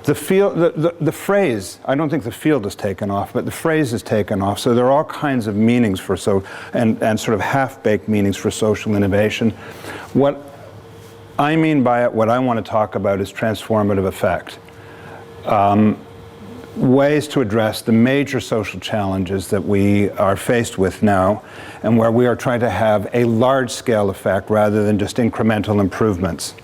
The field, the phrase, I don't think the field has taken off, but the phrase has taken off. So there are all kinds of meanings for and sort of half-baked meanings for social innovation. What I mean by it, what I want to talk about is transformative effect. Ways to address the major social challenges that we are faced with now, and where we are trying to have a large-scale effect rather than just incremental improvements.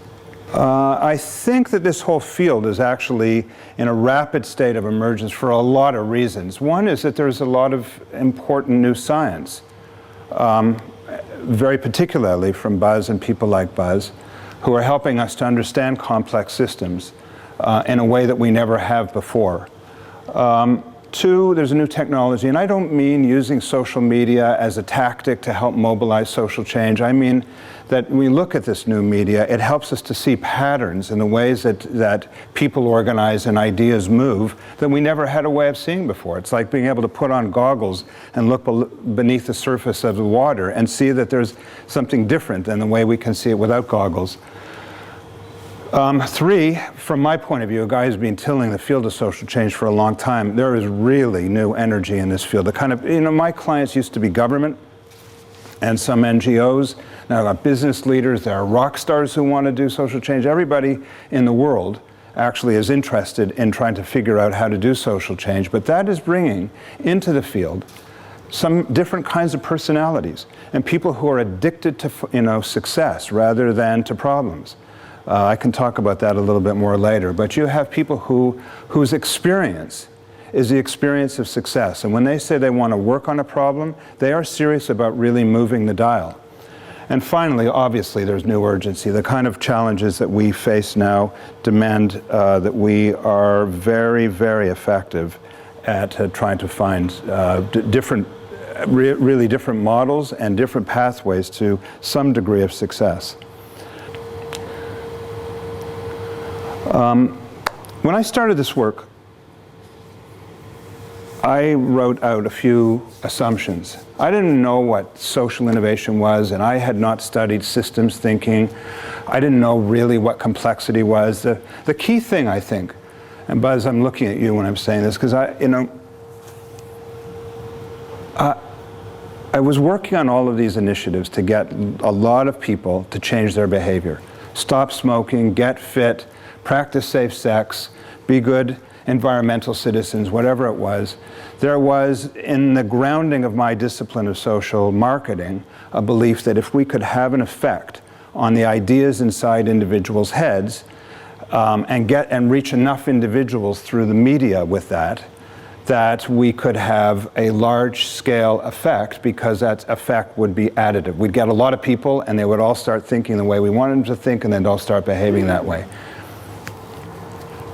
I think that this whole field is actually in a rapid state of emergence for a lot of reasons. One is that there's a lot of important new science, very particularly from Buzz and people like Buzz, who are helping us to understand complex systems in a way that we never have before. Two, there's a new technology, and I don't mean using social media as a tactic to help mobilize social change. I mean that when we look at this new media, it helps us to see patterns in the ways that people organize and ideas move that we never had a way of seeing before. It's like being able to put on goggles and look beneath the surface of the water and see that there's something different than the way we can see it without goggles. Three, from my point of view, a guy who's been tilling the field of social change for a long time, there is really new energy in this field. The kind of, my clients used to be government and some NGOs. Now I've got business leaders, there are rock stars who want to do social change. Everybody in the world actually is interested in trying to figure out how to do social change, but that is bringing into the field some different kinds of personalities and people who are addicted to success rather than to problems. I can talk about that a little bit more later, but you have people whose experience is the experience of success, and when they say they want to work on a problem, they are serious about really moving the dial. And finally, obviously, there's new urgency. The kind of challenges that we face now demand that we are very, very effective at trying to find really different models and different pathways to some degree of success. When I started this work, I wrote out a few assumptions. I didn't know what social innovation was, and I had not studied systems thinking. I didn't know really what complexity was. The key thing, I think, and Buzz, I'm looking at you when I'm saying this, because I was working on all of these initiatives to get a lot of people to change their behavior. Stop smoking, get fit, practice safe sex, be good environmental citizens, whatever it was. There was, in the grounding of my discipline of social marketing, a belief that if we could have an effect on the ideas inside individuals' heads and reach enough individuals through the media with that we could have a large-scale effect, because that effect would be additive. We'd get a lot of people, and they would all start thinking the way we wanted them to think, and then they'll start behaving that way.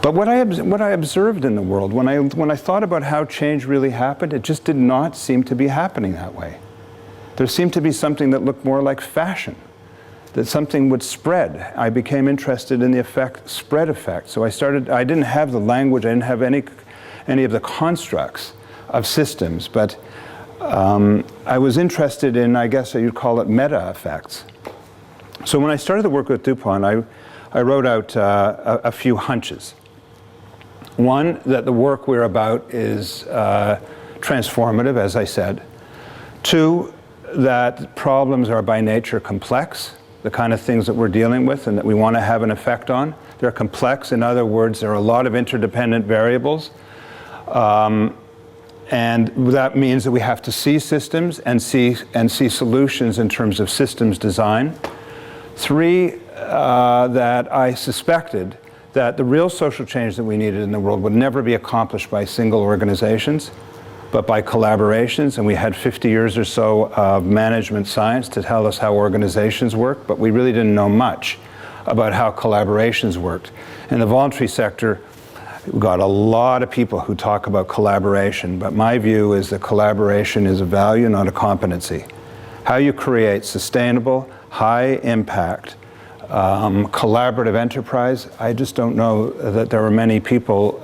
But what I observed in the world, when I thought about how change really happened, it just did not seem to be happening that way. There seemed to be something that looked more like fashion, that something would spread. I became interested in the spread effect. So I didn't have the language, I didn't have any of the constructs of systems, but I was interested in, I guess you'd call it, meta effects. So when I started the work with DuPont, I wrote out a few hunches. One, that the work we're about is transformative, as I said. Two, that problems are by nature complex, the kind of things that we're dealing with and that we want to have an effect on. They're complex. In other words, there are a lot of interdependent variables. And that means that we have to see systems and see solutions in terms of systems design. Three, that I suspected that the real social change that we needed in the world would never be accomplished by single organizations, but by collaborations. And we had 50 years or so of management science to tell us how organizations work, but we really didn't know much about how collaborations worked. In the voluntary sector, we've got a lot of people who talk about collaboration, but my view is that collaboration is a value, not a competency. How you create sustainable, high impact, collaborative enterprise, I just don't know that there are many people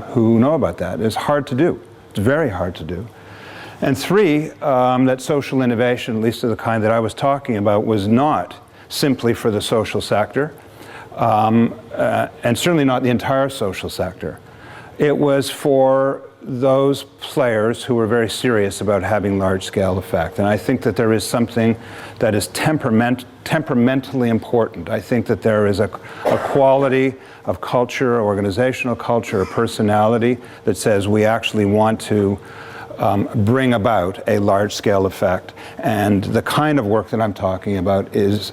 who know about that. It's hard to do. It's very hard to do. And three, that social innovation, at least of the kind that I was talking about, was not simply for the social sector. and certainly not the entire social sector. It was for those players who were very serious about having large-scale effect. And I think that there is something that is temperamentally important. I think that there is a quality of culture, organizational culture, or personality that says we actually want to bring about a large-scale effect. And the kind of work that I'm talking about is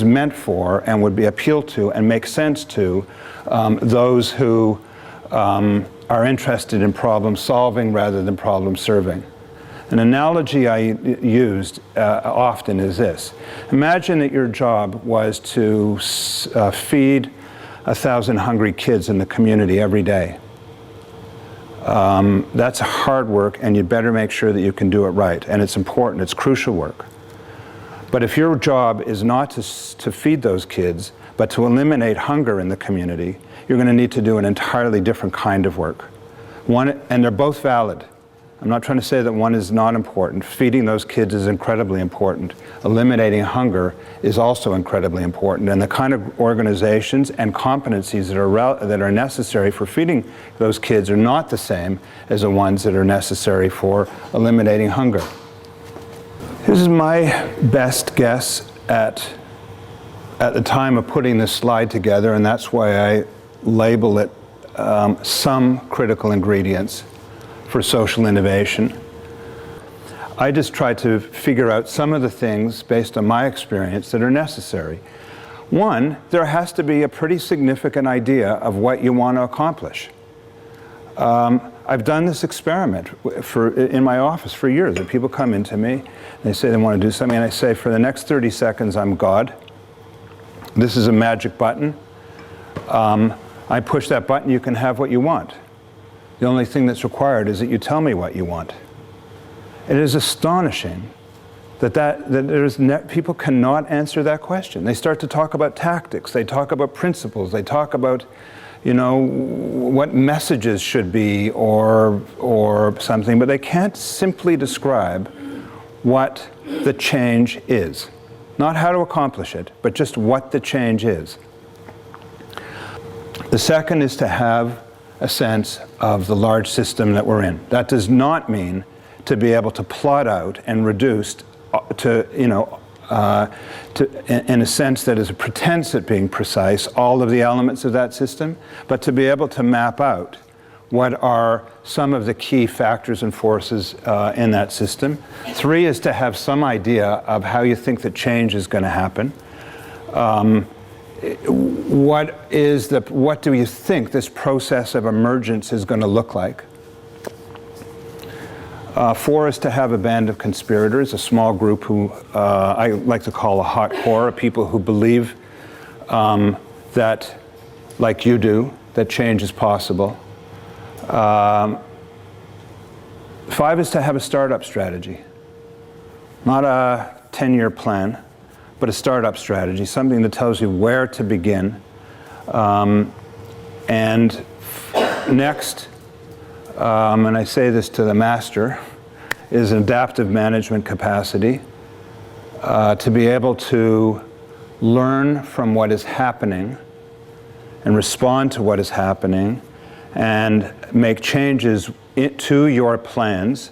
meant for and would be appealed to and make sense to those who are interested in problem solving rather than problem serving. An analogy I used often is this. Imagine that your job was to feed 1,000 hungry kids in the community every day. That's hard work, and you'd better make sure that you can do it right. And it's important, it's crucial work. But if your job is not to feed those kids, but to eliminate hunger in the community, you're going to need to do an entirely different kind of work. And they're both valid. I'm not trying to say that one is not important. Feeding those kids is incredibly important. Eliminating hunger is also incredibly important. And the kind of organizations and competencies that are necessary for feeding those kids are not the same as the ones that are necessary for eliminating hunger. This is my best guess at the time of putting this slide together, and that's why I label it some critical ingredients for social innovation. I just try to figure out some of the things based on my experience that are necessary. One, there has to be a pretty significant idea of what you want to accomplish. I've done this experiment in my office for years. And people come into me, and they say they want to do something, and I say, for the next 30 seconds, I'm God. This is a magic button. I push that button, you can have what you want. The only thing that's required is that you tell me what you want. It is astonishing that people cannot answer that question. They start to talk about tactics, they talk about principles, they talk about, what messages should be or something, but they can't simply describe what the change is. Not how to accomplish it, but just what the change is. The second is to have a sense of the large system that we're in. That does not mean to be able to plot out and reduce in a sense that is a pretense at being precise, all of the elements of that system, but to be able to map out what are some of the key factors and forces in that system. Three is to have some idea of how you think that change is going to happen. What do you think this process of emergence is going to look like? Four is to have a band of conspirators, a small group who I like to call a hot core, people who believe that, like you do, that change is possible. Five is to have a startup strategy, not a 10-year plan, but a startup strategy, something that tells you where to begin. And next, and I say this to the master, is an adaptive management capacity to be able to learn from what is happening and respond to what is happening and make changes to your plans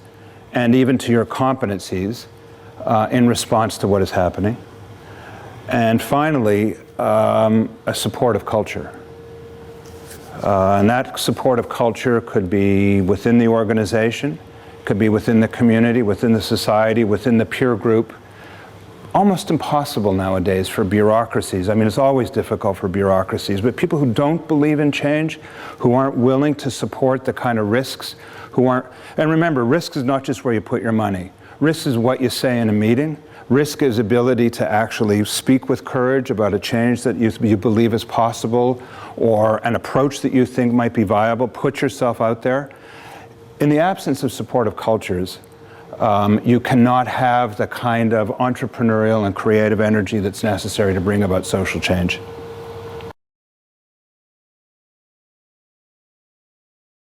and even to your competencies in response to what is happening. And finally, a supportive culture. And that supportive culture could be within the organization, could be within the community, within the society, within the peer group. Almost impossible nowadays for bureaucracies. I mean, it's always difficult for bureaucracies, but people who don't believe in change, who aren't willing to support the kind of risks, and remember, risk is not just where you put your money. Risk is what you say in a meeting. Risk is ability to actually speak with courage about a change that you believe is possible or an approach that you think might be viable. Put yourself out there. In the absence of supportive cultures, you cannot have the kind of entrepreneurial and creative energy that's necessary to bring about social change.